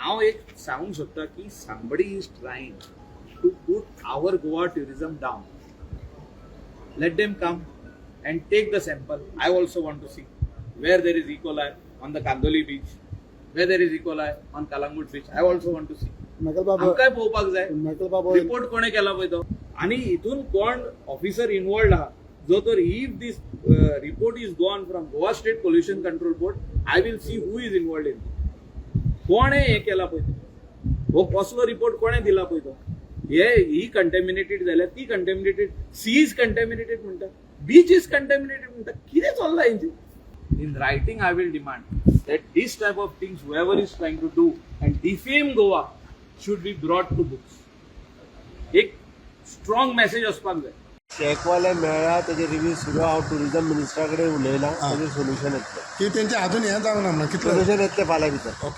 हांव एक सांगूंक सोदता की somebody is trying to put our Goa tourism down. Let them come and take the sample. I also want to see where there is E. coli on the Kandoli beach, where there is E. coli on Kalangut beach. I also want to see. आमकांय पळोवपाक जाय report कोणे केला पळय तो आनी हितून कोण ऑफिसर इन्वॉल्ड आहा जो तर if this report is gone from Goa state pollution control board I will see who is involved in कोणे हे केला पळय हो कसलो रिपोर्ट कोणे दिला पळय तो ही कंटॅमिनेटेड जाल्यार ती कंटॅमिनेटेड सी इज कंटॅमिनेटेड म्हणटा बीच इज कंटॅमिनेटेड म्हणटा कितें चल्लां हेंचें In writing, I will demand that this type of things, whoever is trying to do and defame Goa, should be brought to books. एक strong message असपाक जाय. शेकवाले मेळ्ळा तेजे review सुरू हांव टुरिझम मिनिस्टरा कडेन उलयलां तेजेर सोल्युशन येतलें की तेंचे अजून हें जावंक ना म्हणून कितलें सोल्युशन येतलें फाल्यां भितर